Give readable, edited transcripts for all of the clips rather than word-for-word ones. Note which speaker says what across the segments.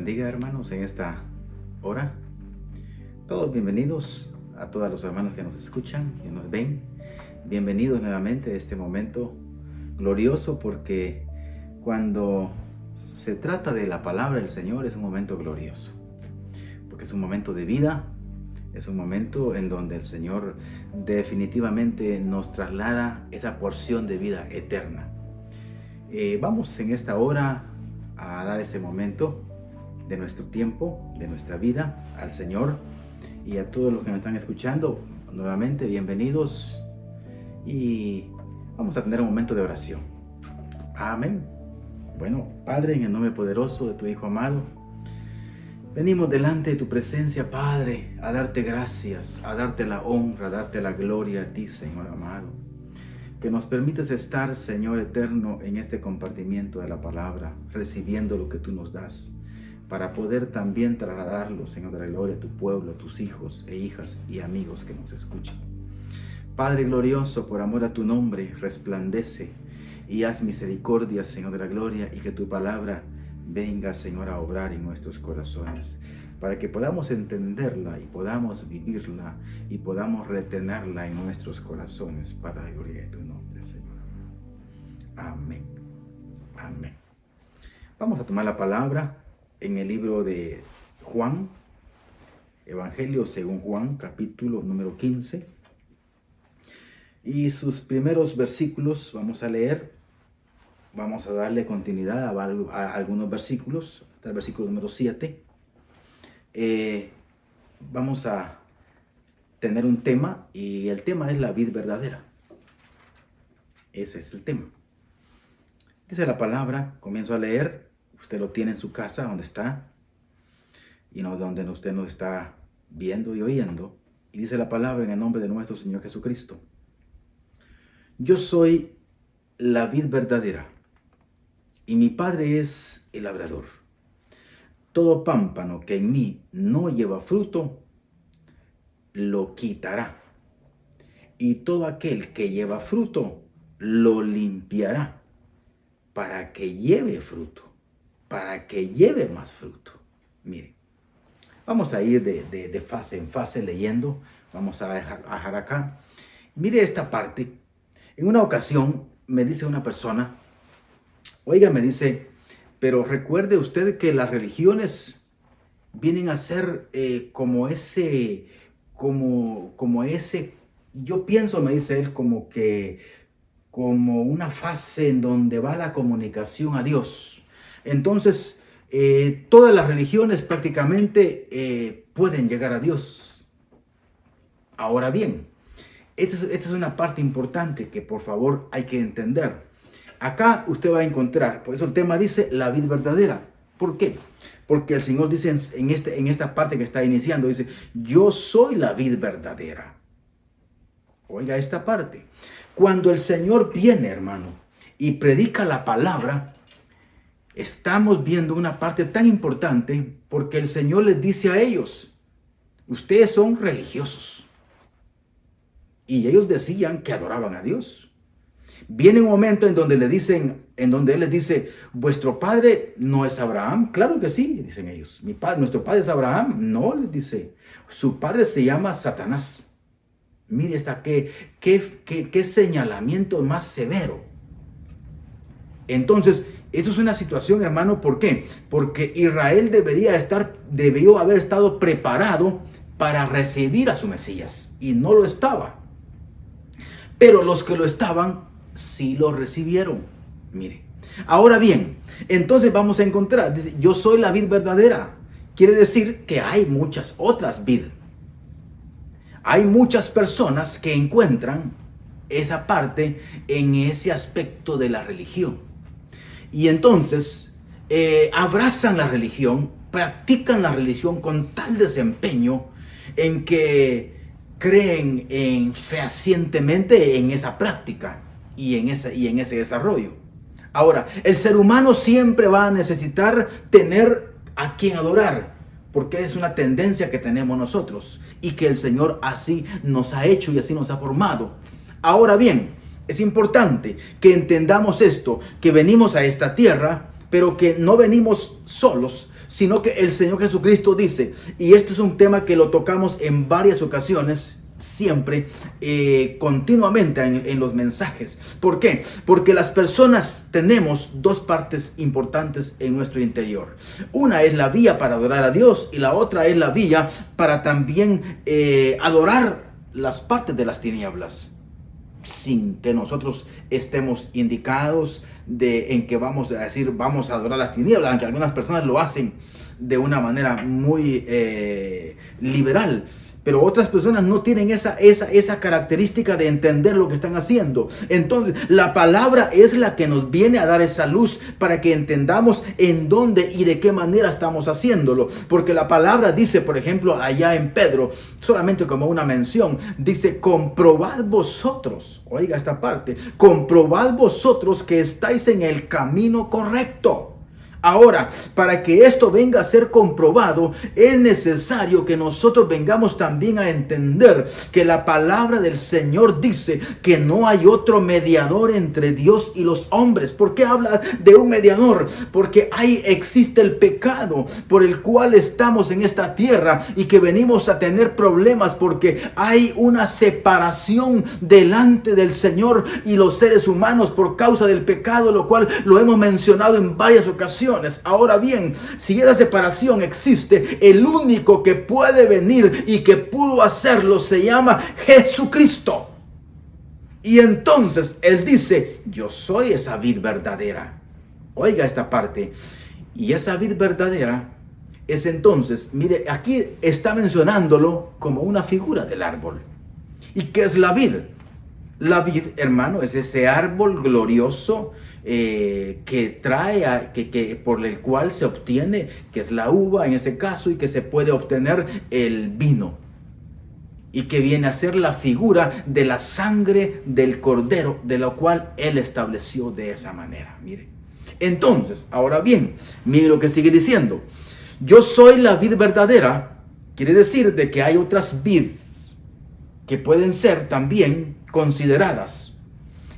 Speaker 1: bendiga, hermanos, en esta hora. Todos bienvenidos a todos los hermanos que nos escuchan, que nos ven. Bienvenidos nuevamente a este momento glorioso, porque cuando se trata de la palabra del Señor es un momento glorioso, porque es un momento de vida, es un momento en donde el Señor definitivamente nos traslada esa porción de vida eterna. Vamos en esta hora a dar ese momento de nuestro tiempo, de nuestra vida al Señor, y a todos los que nos están escuchando nuevamente, bienvenidos, y vamos a tener un momento de oración. Amén. Bueno, Padre, en el nombre poderoso de tu Hijo amado, venimos delante de tu presencia, Padre, a darte gracias, a darte la honra, a darte la gloria a ti, Señor amado, que nos permites estar, Señor eterno, en este compartimiento de la palabra, recibiendo lo que tú nos das, para poder también trasladarlo, Señor de la gloria, a tu pueblo, a tus hijos e hijas y amigos que nos escuchan. Padre glorioso, por amor a tu nombre, resplandece y haz misericordia, Señor de la gloria, y que tu palabra venga, Señor, a obrar en nuestros corazones, para que podamos entenderla y podamos vivirla y podamos retenerla en nuestros corazones, para la gloria de tu nombre, Señor. Amén. Amén. Vamos a tomar la palabra en el libro de Juan, Evangelio según Juan, capítulo número 15. Y sus primeros versículos vamos a leer. Vamos a darle continuidad a algunos versículos, hasta el versículo número 7. Vamos a tener un tema, y el tema es la vid verdadera. Ese es el tema. Dice la palabra, comienzo a leer. Usted lo tiene en su casa, donde está, y no donde usted nos está viendo y oyendo. Y dice la palabra en el nombre de nuestro Señor Jesucristo. Yo soy la vid verdadera, y mi Padre es el labrador. Todo pámpano que en mí no lleva fruto, lo quitará. Y todo aquel que lleva fruto, lo limpiará, para que lleve fruto, para que lleve más fruto. Miren, vamos a ir de fase en fase leyendo. Vamos a dejar acá. Mire esta parte. En una ocasión me dice una persona, oiga, me dice, pero recuerde usted que las religiones vienen a ser como ese, yo pienso, me dice él, como una fase en donde va la comunicación a Dios. Entonces, todas las religiones prácticamente pueden llegar a Dios. Ahora bien, esta es una parte importante que por favor hay que entender. Acá usted va a encontrar, por eso el tema dice la vid verdadera. ¿Por qué? Porque el Señor dice en esta parte que está iniciando, dice, yo soy la vid verdadera. Oiga esta parte. Cuando el Señor viene, hermano, y predica la palabra, estamos viendo una parte tan importante, porque el Señor les dice a ellos, ustedes son religiosos. Y ellos decían que adoraban a Dios. Viene un momento en donde Él les dice, vuestro padre no es Abraham. Claro que sí, dicen ellos. Nuestro padre es Abraham. No, les dice. Su padre se llama Satanás. Mire qué señalamiento más severo. Entonces, esto es una situación, hermano, ¿por qué? Porque Israel debió haber estado preparado para recibir a su Mesías, y no lo estaba. Pero los que lo estaban, sí lo recibieron. Mire. Ahora bien, entonces vamos a encontrar, dice, yo soy la vid verdadera. Quiere decir que hay muchas otras vid. Hay muchas personas que encuentran esa parte en ese aspecto de la religión. Y entonces abrazan la religión, practican la religión con tal desempeño en que creen fehacientemente en esa práctica y en ese desarrollo. Ahora, el ser humano siempre va a necesitar tener a quien adorar, porque es una tendencia que tenemos nosotros y que el Señor así nos ha hecho y así nos ha formado. Ahora bien, es importante que entendamos esto, que venimos a esta tierra, pero que no venimos solos, sino que el Señor Jesucristo dice, y esto es un tema que lo tocamos en varias ocasiones, siempre, continuamente en los mensajes. ¿Por qué? Porque las personas tenemos dos partes importantes en nuestro interior. Una es la vía para adorar a Dios y la otra es la vía para también adorar las partes de las tinieblas, sin que nosotros estemos indicados en que vamos a decir vamos a adorar las tinieblas, aunque algunas personas lo hacen de una manera muy liberal. Pero otras personas no tienen esa característica de entender lo que están haciendo. Entonces, la palabra es la que nos viene a dar esa luz para que entendamos en dónde y de qué manera estamos haciéndolo. Porque la palabra dice, por ejemplo, allá en Pedro, solamente como una mención, dice, comprobad vosotros, oiga esta parte, comprobad vosotros que estáis en el camino correcto. Ahora, para que esto venga a ser comprobado, es necesario que nosotros vengamos también a entender que la palabra del Señor dice que no hay otro mediador entre Dios y los hombres. ¿Por qué habla de un mediador? Porque ahí existe el pecado por el cual estamos en esta tierra y que venimos a tener problemas porque hay una separación delante del Señor y los seres humanos por causa del pecado, lo cual lo hemos mencionado en varias ocasiones. Ahora bien, si esa separación existe, el único que puede venir y que pudo hacerlo se llama Jesucristo. Y entonces Él dice, yo soy esa vid verdadera. Oiga esta parte. Y esa vid verdadera es entonces, mire, aquí está mencionándolo como una figura del árbol. ¿Y qué es la vid? La vid, hermano, es ese árbol glorioso que trae, por el cual se obtiene, que es la uva en ese caso, y que se puede obtener el vino. Y que viene a ser la figura de la sangre del cordero, de lo cual Él estableció de esa manera. Mire. Entonces, ahora bien, mire lo que sigue diciendo. Yo soy la vid verdadera. Quiere decir de que hay otras vides que pueden ser también consideradas.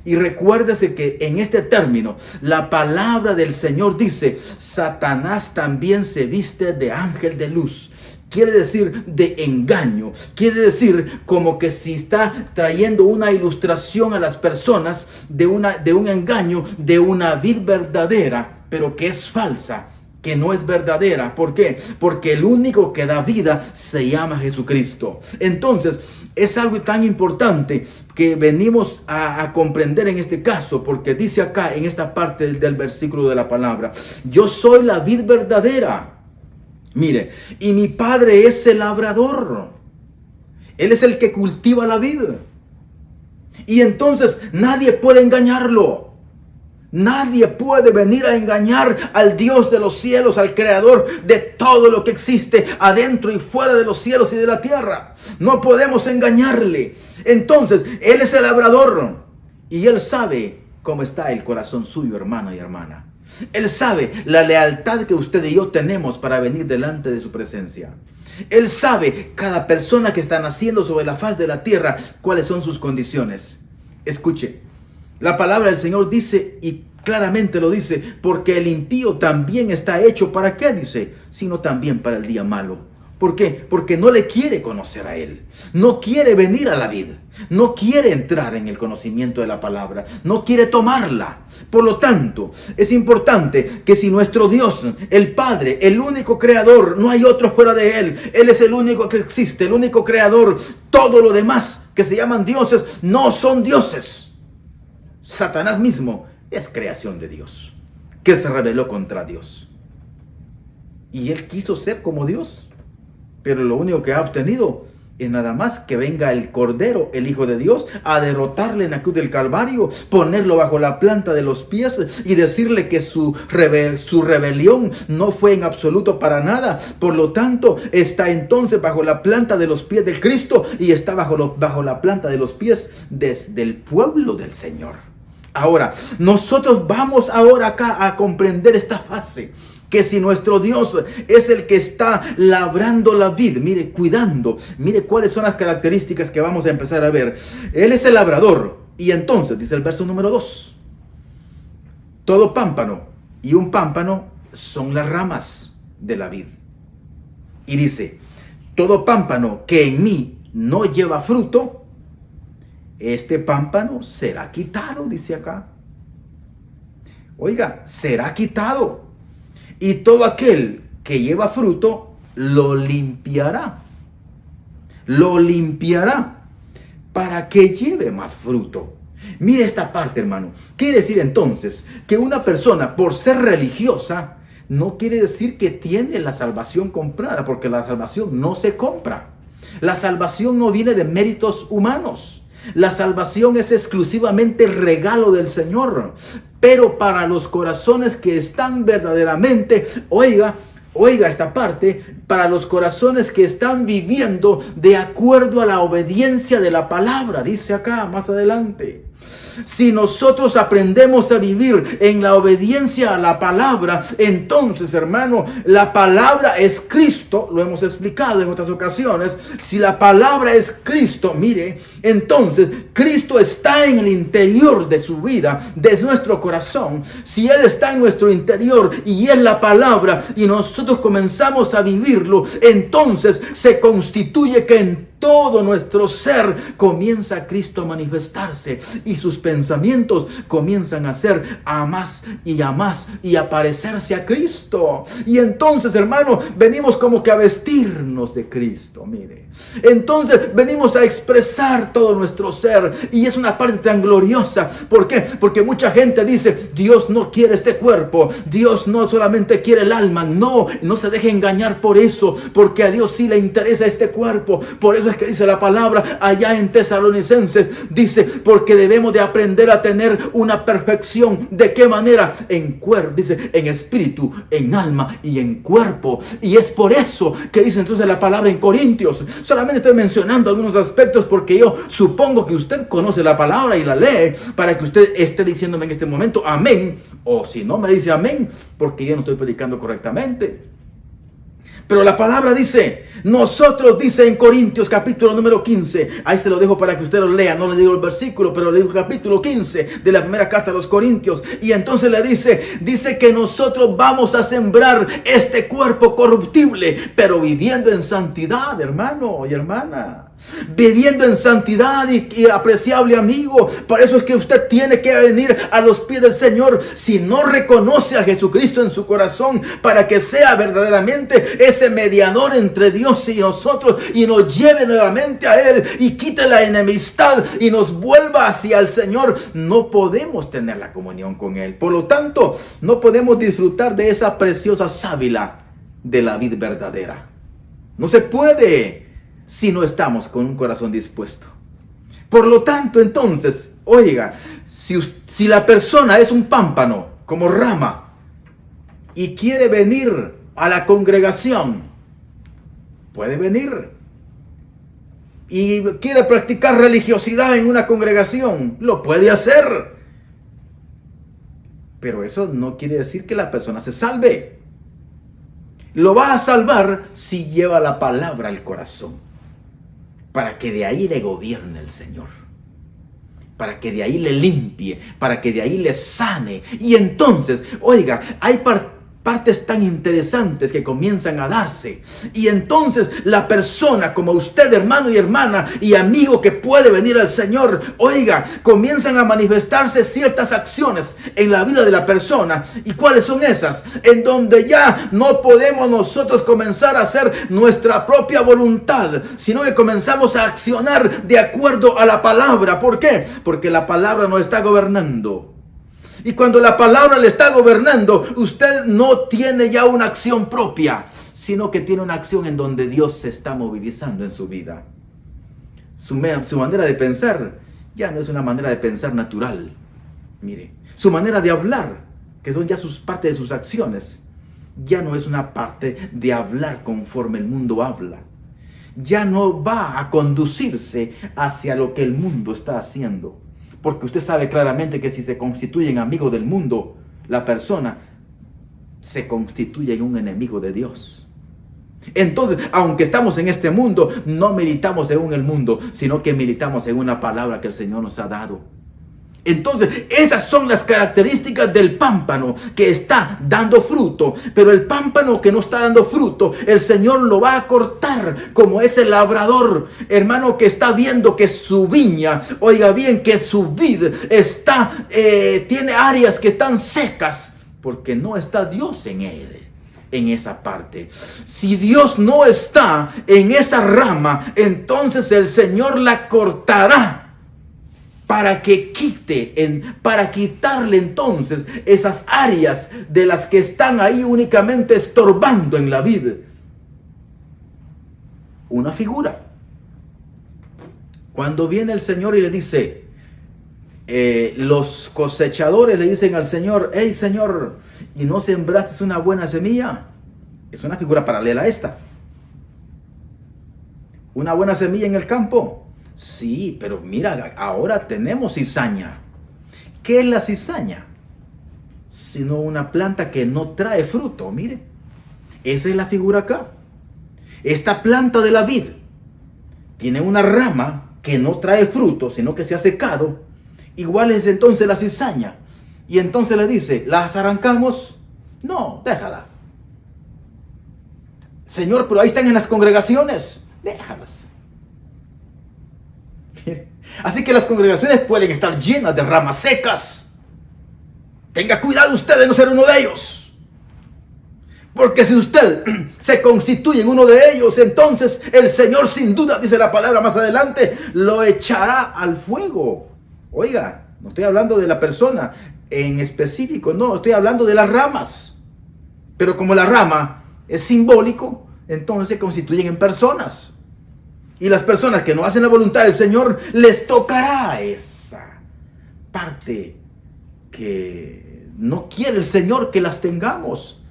Speaker 1: Y recuérdese que en este término, la palabra del Señor dice, Satanás también se viste de ángel de luz. Quiere decir de engaño. Quiere decir como que si está trayendo una ilustración a las personas de un engaño, de una vid verdadera, pero que es falsa, que no es verdadera. ¿Por qué? Porque el único que da vida se llama Jesucristo. Entonces, es algo tan importante que venimos a comprender en este caso, porque dice acá en esta parte del versículo de la palabra, yo soy la vid verdadera. Mire, y mi Padre es el labrador. Él es el que cultiva la vid. Y entonces nadie puede engañarlo. Nadie puede venir a engañar al Dios de los cielos, al creador de todo lo que existe adentro y fuera de los cielos y de la tierra. No podemos engañarle. Entonces, Él es el labrador y Él sabe cómo está el corazón suyo, hermano y hermana. Él sabe la lealtad que usted y yo tenemos para venir delante de su presencia. Él sabe cada persona que está naciendo sobre la faz de la tierra, cuáles son sus condiciones. Escuche. La palabra del Señor dice, y claramente lo dice, porque el impío también está hecho, ¿para qué? Dice, sino también para el día malo. ¿Por qué? Porque no le quiere conocer a Él. No quiere venir a la vida. No quiere entrar en el conocimiento de la palabra. No quiere tomarla. Por lo tanto, es importante que si nuestro Dios, el Padre, el único creador, no hay otro fuera de Él. Él es el único que existe, el único creador. Todo lo demás que se llaman dioses no son dioses. Satanás mismo es creación de Dios, que se rebeló contra Dios. Y él quiso ser como Dios, pero lo único que ha obtenido es nada más que venga el Cordero, el Hijo de Dios, a derrotarle en la cruz del Calvario, ponerlo bajo la planta de los pies y decirle que su rebelión no fue en absoluto para nada. Por lo tanto, está entonces bajo la planta de los pies del Cristo y está bajo la planta de los pies del pueblo del Señor. Ahora, nosotros vamos ahora acá a comprender esta fase, que si nuestro Dios es el que está labrando la vid, mire, cuidando, mire cuáles son las características que vamos a empezar a ver. Él es el labrador, y entonces, dice el verso número 2, todo pámpano, y un pámpano son las ramas. de la vid. Y dice, todo pámpano que en mí no lleva fruto, este pámpano será quitado, dice acá. Oiga, será quitado. Y todo aquel que lleva fruto, lo limpiará. Lo limpiará para que lleve más fruto. Mire esta parte, hermano. Quiere decir entonces que una persona, por ser religiosa, no quiere decir que tiene la salvación comprada, porque la salvación no se compra. La salvación no viene de méritos humanos. La salvación es exclusivamente regalo del Señor. Pero para los corazones que están verdaderamente, oiga esta parte, para los corazones que están viviendo de acuerdo a la obediencia de la palabra, dice acá más adelante. Si nosotros aprendemos a vivir en la obediencia a la palabra, entonces, hermano, la palabra es Cristo. Lo hemos explicado en otras ocasiones. Si la palabra es Cristo, mire, entonces Cristo está en el interior de su vida, de nuestro corazón. Si Él está en nuestro interior y es la palabra y nosotros comenzamos a vivirlo, entonces se constituye que en todo nuestro ser comienza Cristo a manifestarse y sus pensamientos comienzan a ser a más y a más y a parecerse a Cristo. Y entonces, hermano, venimos como que a vestirnos de Cristo, mire. Entonces venimos a expresar todo nuestro ser y es una parte tan gloriosa. ¿Por qué? Porque mucha gente dice, Dios no quiere este cuerpo, Dios no solamente quiere el alma. No se deje engañar por eso, porque a Dios sí le interesa este cuerpo. Por eso es que dice la palabra allá en Tesalonicenses, dice, porque debemos de aprender a tener una perfección. ¿De qué manera? En cuerpo, dice, en espíritu, en alma y en cuerpo. Y es por eso que dice entonces la palabra en Corintios. Solamente estoy mencionando algunos aspectos porque yo supongo que usted conoce la palabra y la lee para que usted esté diciéndome en este momento amén. O si no me dice amén, porque yo no estoy predicando correctamente. Pero la palabra dice, nosotros, dice en Corintios capítulo número 15, ahí se lo dejo para que usted lo lea, no le digo el versículo, pero le digo el capítulo 15 de la primera carta a los Corintios. Y entonces le dice que nosotros vamos a sembrar este cuerpo corruptible, pero viviendo en santidad, hermano y hermana. Viviendo en santidad y apreciable amigo. Por eso es que usted tiene que venir a los pies del Señor. Si no reconoce a Jesucristo en su corazón, para que sea verdaderamente ese mediador entre Dios y nosotros, y nos lleve nuevamente a Él y quite la enemistad y nos vuelva hacia el Señor, no podemos tener la comunión con Él. Por lo tanto, no podemos disfrutar de esa preciosa sábila de la vid verdadera. No se puede si no estamos con un corazón dispuesto. Por lo tanto, entonces, oiga, si la persona es un pámpano, como rama, y quiere venir a la congregación, puede venir. Y quiere practicar religiosidad en una congregación, lo puede hacer. Pero eso no quiere decir que la persona se salve. Lo va a salvar si lleva la palabra al corazón, para que de ahí le gobierne el Señor, para que de ahí le limpie, para que de ahí le sane. Y entonces, oiga, hay partes tan interesantes que comienzan a darse. Y entonces la persona, como usted, hermano y hermana y amigo que puede venir al Señor, oiga, comienzan a manifestarse ciertas acciones en la vida de la persona. ¿Y cuáles son esas? En donde ya no podemos nosotros comenzar a hacer nuestra propia voluntad, sino que comenzamos a accionar de acuerdo a la palabra. ¿Por qué? Porque la palabra nos está gobernando. Y cuando la palabra le está gobernando, usted no tiene ya una acción propia, sino que tiene una acción en donde Dios se está movilizando en su vida. Su manera de pensar ya no es una manera de pensar natural. Mire, su manera de hablar, que son ya parte de sus acciones, ya no es una parte de hablar conforme el mundo habla. Ya no va a conducirse hacia lo que el mundo está haciendo. Porque usted sabe claramente que si se constituye en amigo del mundo, la persona se constituye en un enemigo de Dios. Entonces, aunque estamos en este mundo, no militamos según el mundo, sino que militamos en una palabra que el Señor nos ha dado. Entonces, esas son las características del pámpano que está dando fruto. Pero el pámpano que no está dando fruto, el Señor lo va a cortar, como ese labrador, hermano, que está viendo que su viña, oiga bien, que su vid está, tiene áreas que están secas, porque no está Dios en él, en esa parte. Si Dios no está en esa rama, entonces el Señor la cortará, para que para quitarle entonces esas áreas de las que están ahí únicamente estorbando en la vid. Una figura. Cuando viene el Señor y le dice, los cosechadores le dicen al Señor, hey Señor, ¿y no sembraste una buena semilla? Es una figura paralela a esta. Una buena semilla en el campo. Sí, pero mira, ahora tenemos cizaña. ¿Qué es la cizaña? Sino una planta que no trae fruto, mire. Esa es la figura acá. Esta planta de la vid tiene una rama que no trae fruto, sino que se ha secado. Igual es entonces la cizaña. Y entonces le dice, ¿las arrancamos? No, déjala. Señor, pero ahí están en las congregaciones. Déjalas. Así que las congregaciones pueden estar llenas de ramas secas. Tenga cuidado usted de no ser uno de ellos. Porque si usted se constituye en uno de ellos, entonces el Señor sin duda, dice la palabra más adelante, lo echará al fuego. Oiga, no estoy hablando de la persona en específico, no, estoy hablando de las ramas. Pero como la rama es simbólico, entonces se constituyen en personas. Y las personas que no hacen la voluntad del Señor, les tocará esa parte que no quiere el Señor que las tengamos.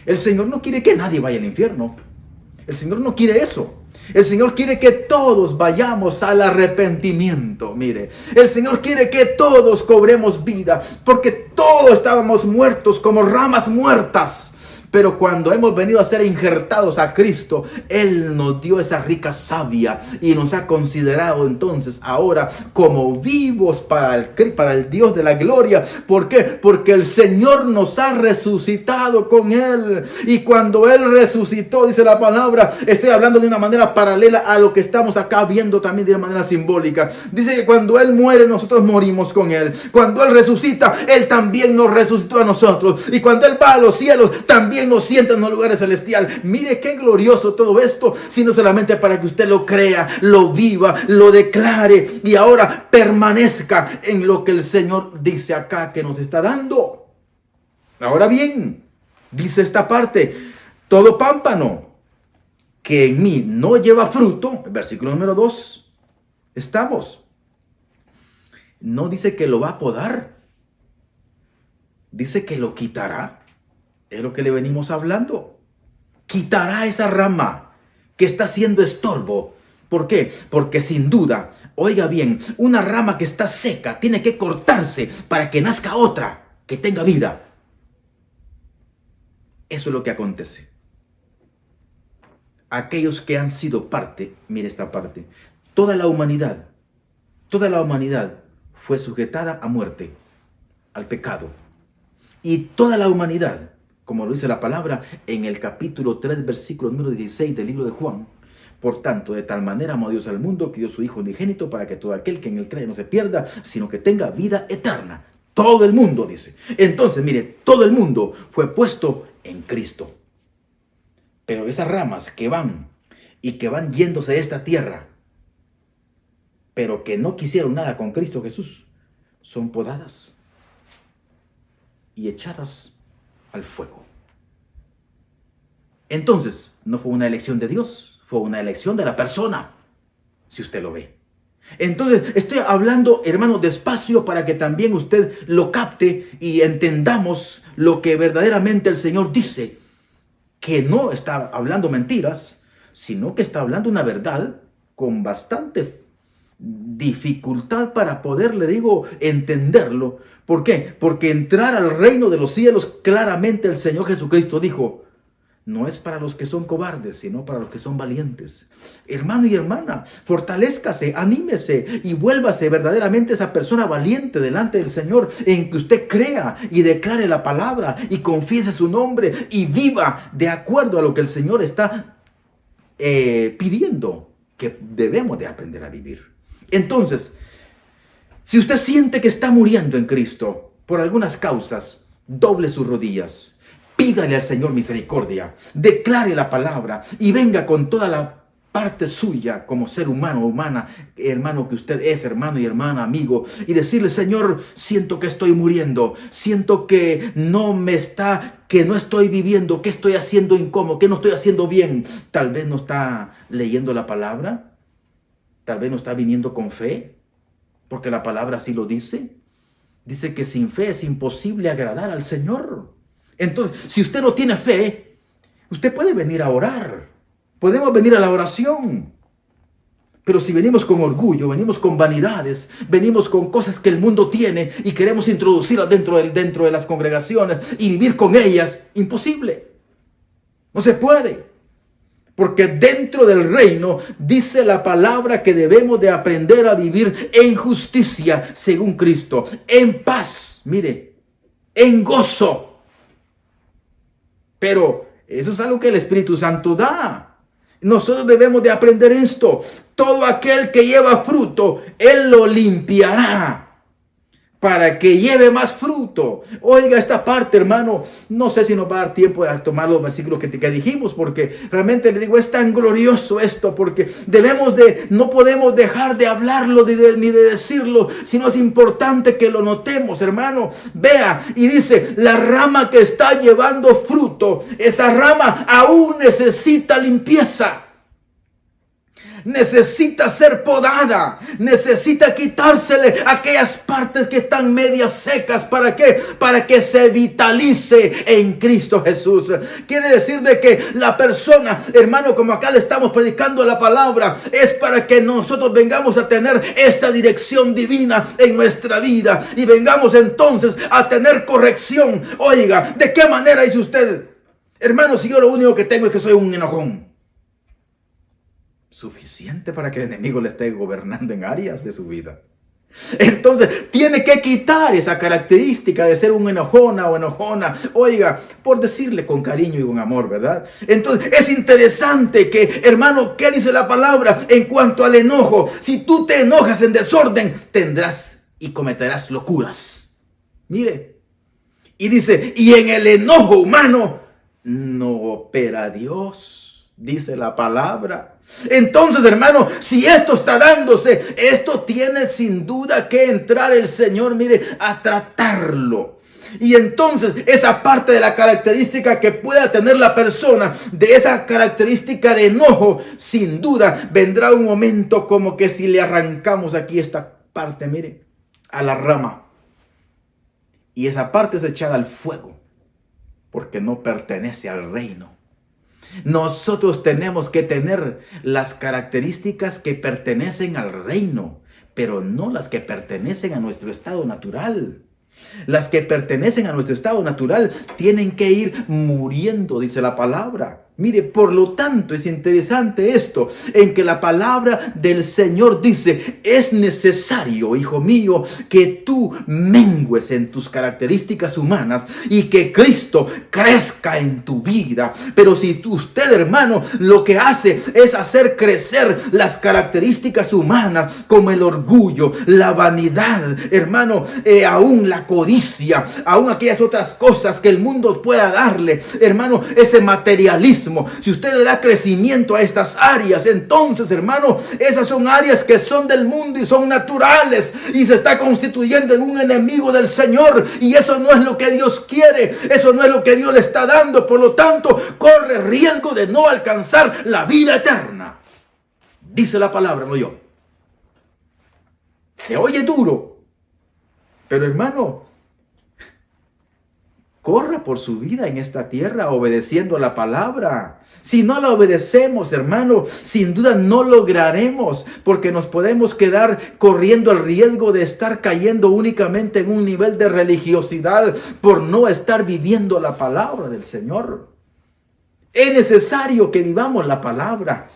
Speaker 1: El Señor no quiere que nadie vaya al infierno. El Señor no quiere eso. El Señor quiere que todos vayamos al arrepentimiento. Mire, el Señor quiere que todos cobremos vida, porque todos estábamos muertos como ramas muertas. Pero cuando hemos venido a ser injertados a Cristo, Él nos dio esa rica savia y nos ha considerado entonces ahora como vivos para el Dios de la gloria. ¿Por qué? Porque el Señor nos ha resucitado con Él. Y cuando Él resucitó, dice la palabra, estoy hablando de una manera paralela a lo que estamos acá viendo también de una manera simbólica. Dice que cuando Él muere, nosotros morimos con Él. Cuando Él resucita, Él también nos resucitó a nosotros. Y cuando Él va a los cielos, también nos sienta en los lugares celestiales. Mire qué glorioso todo esto, sino solamente para que usted lo crea, lo viva, lo declare y ahora permanezca en lo que el Señor dice acá que nos está dando. Ahora bien, dice esta parte, todo pámpano que en mí no lleva fruto, versículo número 2, estamos. No dice que lo va a podar, dice que lo quitará. Es lo que le venimos hablando. Quitará esa rama que está haciendo estorbo. ¿Por qué? Porque sin duda, oiga bien, una rama que está seca tiene que cortarse para que nazca otra que tenga vida. Eso es lo que acontece. Aquellos que han sido parte, mire esta parte, toda la humanidad fue sujetada a muerte, al pecado. Y toda la humanidad, como lo dice la palabra en el capítulo 3, versículo número 16 del libro de Juan. Por tanto, de tal manera amó Dios al mundo que dio su Hijo unigénito para que todo aquel que en él cree no se pierda, sino que tenga vida eterna. Todo el mundo, dice. Entonces, mire, todo el mundo fue puesto en Cristo. Pero esas ramas que van yéndose de esta tierra, pero que no quisieron nada con Cristo Jesús, son podadas y echadas al fuego. Entonces, no fue una elección de Dios, fue una elección de la persona, si usted lo ve. Entonces, estoy hablando, hermano, despacio para que también usted lo capte y entendamos lo que verdaderamente el Señor dice, que no está hablando mentiras, sino que está hablando una verdad con bastante dificultad para poder, le digo, entenderlo. ¿Por qué? Porque entrar al reino de los cielos, claramente el Señor Jesucristo dijo, no es para los que son cobardes, sino para los que son valientes. Hermano y hermana, fortalézcase, anímese y vuélvase verdaderamente esa persona valiente delante del Señor, en que usted crea y declare la palabra y confiese su nombre y viva de acuerdo a lo que el Señor está pidiendo que debemos de aprender a vivir. Entonces, si usted siente que está muriendo en Cristo por algunas causas, doble sus rodillas, pídale al Señor misericordia, declare la palabra y venga con toda la parte suya como ser humano o humana, hermano que usted es, hermano y hermana, amigo, y decirle: Señor, siento que estoy muriendo, siento que que no estoy viviendo, que estoy haciendo incómodo, que no estoy haciendo bien. Tal vez no está leyendo la palabra, tal vez no está viniendo con fe, porque la palabra así lo dice. Dice que sin fe es imposible agradar al Señor. Entonces, si usted no tiene fe, usted puede venir a orar. Podemos venir a la oración. Pero si venimos con orgullo, venimos con vanidades, venimos con cosas que el mundo tiene y queremos introducirlas dentro de las congregaciones y vivir con ellas, imposible. No se puede. Porque dentro del reino dice la palabra que debemos de aprender a vivir en justicia según Cristo, en paz, mire, en gozo. Pero eso es algo que el Espíritu Santo da. Nosotros debemos de aprender esto. Todo aquel que lleva fruto, Él lo limpiará para que lleve más fruto. Oiga esta parte, hermano. No sé si nos va a dar tiempo de tomar los versículos que dijimos, porque realmente le digo, es tan glorioso esto, porque no podemos dejar de hablarlo ni de decirlo, sino es importante que lo notemos, hermano. Vea, y dice: la rama que está llevando fruto, esa rama aún necesita limpieza. Necesita ser podada, necesita quitársele aquellas partes que están medias secas. ¿Para qué? Para que se vitalice en Cristo Jesús. Quiere decir de que la persona, hermano, como acá le estamos predicando la palabra, es para que nosotros vengamos a tener esta dirección divina en nuestra vida y vengamos entonces a tener corrección. Oiga, ¿de qué manera dice usted? Hermano, si yo lo único que tengo es que soy un enojón, suficiente para que el enemigo le esté gobernando en áreas de su vida. Entonces tiene que quitar esa característica de ser un enojona o enojona, oiga, por decirle con cariño y con amor, ¿verdad? Entonces es interesante que, hermano, ¿qué dice la palabra en cuanto al enojo? Si tú te enojas en desorden, tendrás y cometerás locuras. Mire, y dice: y en el enojo humano no opera Dios, dice la palabra. Entonces, hermano, si esto está dándose, esto tiene sin duda que entrar el Señor, mire, a tratarlo. Y entonces esa parte de la característica que pueda tener la persona, de esa característica de enojo, sin duda vendrá un momento como que si le arrancamos aquí esta parte, mire, a la rama, y esa parte es echada al fuego, porque no pertenece al reino. Nosotros tenemos que tener las características que pertenecen al reino, pero no las que pertenecen a nuestro estado natural. Las que pertenecen a nuestro estado natural tienen que ir muriendo, dice la palabra. Mire, por lo tanto, es interesante esto, en que la palabra del Señor dice: es necesario, hijo mío, que tú mengues en tus características humanas y que Cristo crezca en tu vida. Pero si usted, hermano, lo que hace es hacer crecer las características humanas, como el orgullo, la vanidad, hermano, aún la codicia, aún aquellas otras cosas que el mundo pueda darle, hermano, ese materialismo. Si usted le da crecimiento a estas áreas, entonces, hermano, esas son áreas que son del mundo y son naturales, y se está constituyendo en un enemigo del Señor, y eso no es lo que Dios quiere, eso no es lo que Dios le está dando. Por lo tanto, corre riesgo de no alcanzar la vida eterna. Dice la palabra, no yo. Se oye duro, pero, hermano, corra por su vida en esta tierra obedeciendo a la palabra. Si no la obedecemos, hermano, sin duda no lograremos, porque nos podemos quedar corriendo el riesgo de estar cayendo únicamente en un nivel de religiosidad por no estar viviendo la palabra del Señor. Es necesario que vivamos la palabra.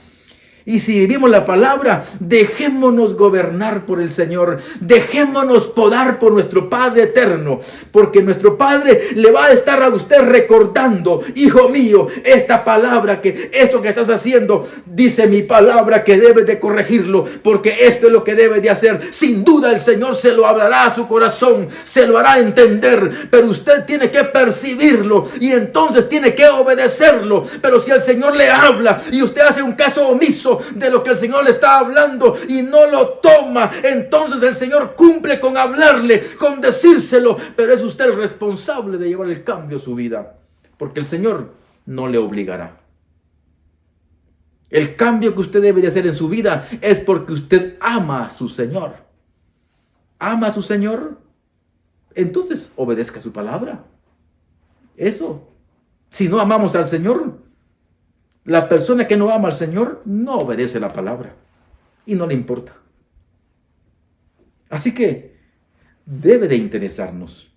Speaker 1: Y si vivimos la palabra, dejémonos gobernar por el Señor. Dejémonos podar por nuestro Padre eterno. Porque nuestro Padre le va a estar a usted recordando: hijo mío, esta palabra, esto que estás haciendo, dice mi palabra que debes de corregirlo. Porque esto es lo que debe de hacer. Sin duda el Señor se lo hablará a su corazón. Se lo hará entender. Pero usted tiene que percibirlo. Y entonces tiene que obedecerlo. Pero si el Señor le habla y usted hace un caso omiso de lo que el Señor le está hablando y no lo toma, entonces el Señor cumple con hablarle, con decírselo, pero es usted el responsable de llevar el cambio a su vida, porque el Señor no le obligará. El cambio que usted debe de hacer en su vida es porque usted ama a su Señor. ¿Ama a su Señor? Entonces obedezca su palabra. Eso. Si no amamos al Señor, la persona que no ama al Señor no obedece la palabra y no le importa. Así que debe de interesarnos.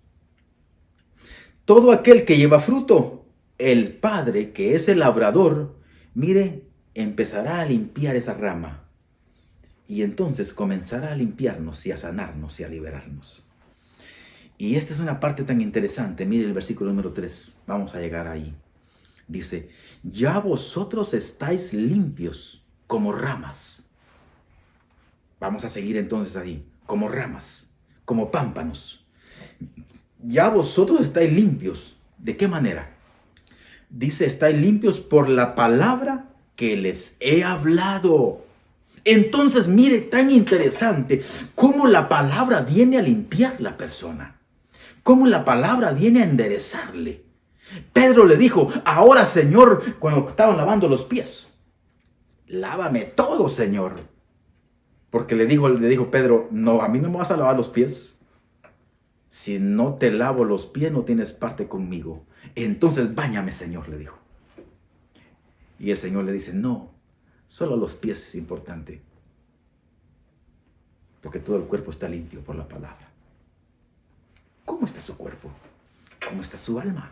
Speaker 1: Todo aquel que lleva fruto, el Padre, que es el labrador, mire, empezará a limpiar esa rama. Y entonces comenzará a limpiarnos y a sanarnos y a liberarnos. Y esta es una parte tan interesante. Mire el versículo número 3. Vamos a llegar ahí. Dice: ya vosotros estáis limpios como ramas. Vamos a seguir entonces ahí. Como ramas, como pámpanos. Ya vosotros estáis limpios. ¿De qué manera? Dice: estáis limpios por la palabra que les he hablado. Entonces, mire, tan interesante cómo la palabra viene a limpiar la persona. Cómo la palabra viene a enderezarle. Pedro le dijo: ahora, Señor, cuando estaban lavando los pies, lávame todo, Señor. Porque le dijo Pedro: no, a mí no me vas a lavar los pies. Si no te lavo los pies, no tienes parte conmigo. Entonces, báñame, Señor, le dijo. Y el Señor le dice: no, solo los pies es importante. Porque todo el cuerpo está limpio por la palabra. ¿Cómo está su cuerpo? ¿Cómo está su alma?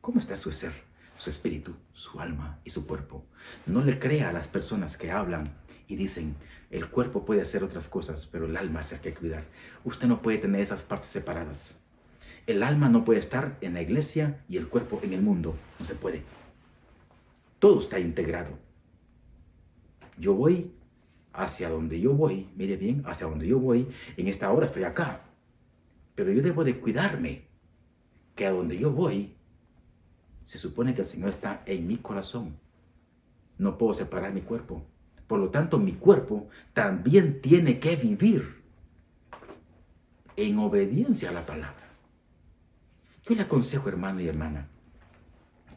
Speaker 1: ¿Cómo está su ser, su espíritu, su alma y su cuerpo? No le crea a las personas que hablan y dicen: el cuerpo puede hacer otras cosas, pero el alma es el que hay que cuidar. Usted no puede tener esas partes separadas. El alma no puede estar en la iglesia y el cuerpo en el mundo. No se puede. Todo está integrado. Yo voy hacia donde yo voy. Mire bien, hacia donde yo voy. En esta hora estoy acá. Pero yo debo de cuidarme. Que a donde yo voy, se supone que el Señor está en mi corazón. No puedo separar mi cuerpo. Por lo tanto, mi cuerpo también tiene que vivir en obediencia a la palabra. Yo le aconsejo, hermano y hermana,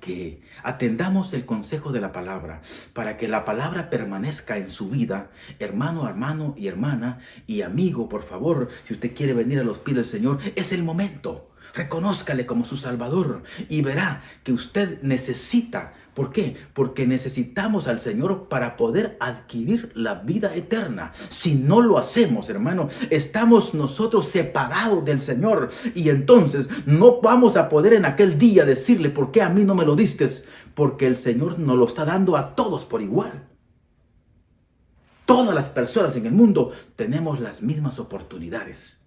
Speaker 1: que atendamos el consejo de la palabra para que la palabra permanezca en su vida. Hermano y hermana y amigo, por favor, si usted quiere venir a los pies del Señor, es el momento. Reconózcale como su Salvador y verá que usted necesita. ¿Por qué? Porque necesitamos al Señor para poder adquirir la vida eterna. Si no lo hacemos, hermano, estamos nosotros separados del Señor. Y entonces no vamos a poder en aquel día decirle: ¿por qué a mí no me lo diste? Porque el Señor nos lo está dando a todos por igual. Todas las personas en el mundo tenemos las mismas oportunidades.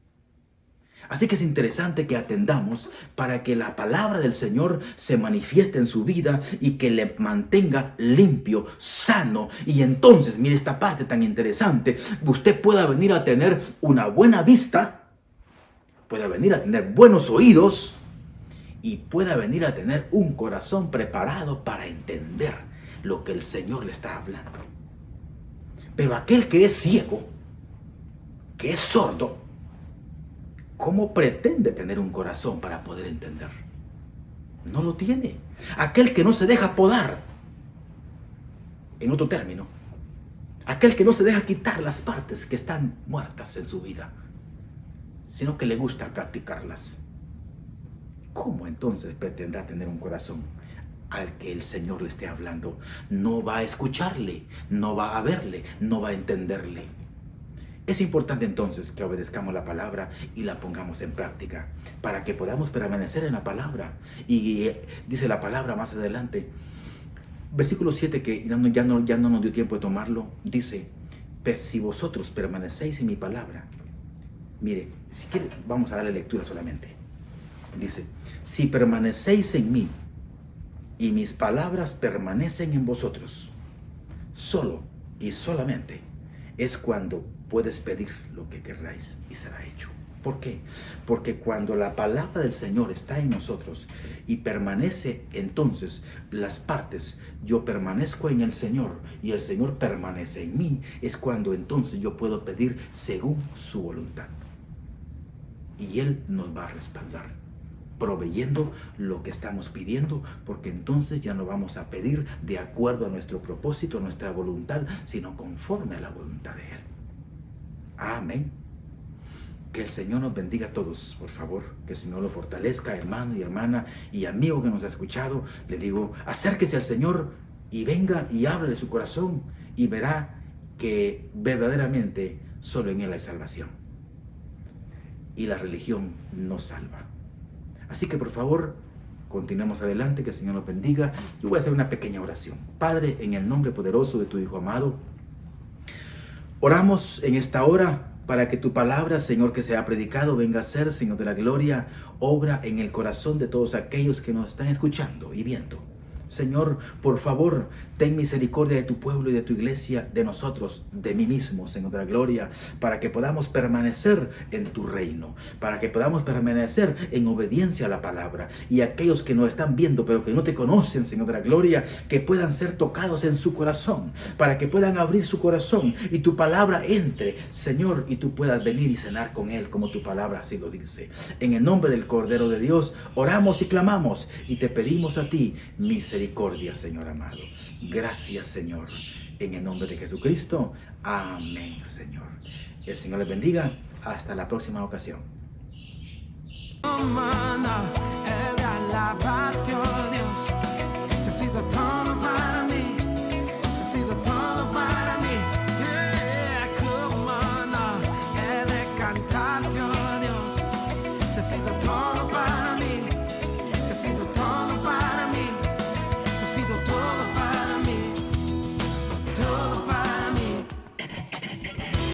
Speaker 1: Así que es interesante que atendamos para que la palabra del Señor se manifieste en su vida y que le mantenga limpio, sano. Y entonces, mire esta parte tan interesante, usted pueda venir a tener una buena vista, pueda venir a tener buenos oídos y pueda venir a tener un corazón preparado para entender lo que el Señor le está hablando. Pero aquel que es ciego, que es sordo, ¿cómo pretende tener un corazón para poder entender? No lo tiene. Aquel que no se deja podar, en otro término, aquel que no se deja quitar las partes que están muertas en su vida, sino que le gusta practicarlas. ¿Cómo entonces pretenderá tener un corazón al que el Señor le esté hablando? No va a escucharle, no va a verle, no va a entenderle. Es importante entonces que obedezcamos la palabra y la pongamos en práctica para que podamos permanecer en la palabra. Y dice la palabra más adelante, versículo 7, que ya no nos dio tiempo de tomarlo, dice, pues si vosotros permanecéis en mi palabra, mire, si quiere, vamos a darle lectura solamente. Dice, si permanecéis en mí y mis palabras permanecen en vosotros, solo y solamente es cuando puedes pedir lo que querráis y será hecho. ¿Por qué? Porque cuando la palabra del Señor está en nosotros y permanece entonces las partes, yo permanezco en el Señor y el Señor permanece en mí, es cuando entonces yo puedo pedir según su voluntad. Y Él nos va a respaldar, proveyendo lo que estamos pidiendo, porque entonces ya no vamos a pedir de acuerdo a nuestro propósito, a nuestra voluntad, sino conforme a la voluntad de Él. Amén. Que el Señor nos bendiga a todos, por favor. Que el Señor lo fortalezca, hermano y hermana y amigo que nos ha escuchado. Le digo, acérquese al Señor y venga y hable de su corazón y verá que verdaderamente solo en Él hay salvación. Y la religión no salva. Así que por favor, continuemos adelante, que el Señor nos bendiga. Yo voy a hacer una pequeña oración. Padre, en el nombre poderoso de tu Hijo amado, oramos en esta hora para que tu palabra, Señor, que se ha predicado, venga a ser, Señor de la gloria, obra en el corazón de todos aquellos que nos están escuchando y viendo. Señor, por favor, ten misericordia de tu pueblo y de tu iglesia, de nosotros, de mí mismo, Señor de la gloria, para que podamos permanecer en tu reino, para que podamos permanecer en obediencia a la palabra. Y aquellos que nos están viendo, pero que no te conocen, Señor de la gloria, que puedan ser tocados en su corazón, para que puedan abrir su corazón y tu palabra entre, Señor, y tú puedas venir y cenar con Él, como tu palabra así lo dice. En el nombre del Cordero de Dios, oramos y clamamos y te pedimos a ti misericordia, Señor amado. Gracias, Señor. En el nombre de Jesucristo. Amén, Señor. El Señor les bendiga. Hasta la próxima ocasión.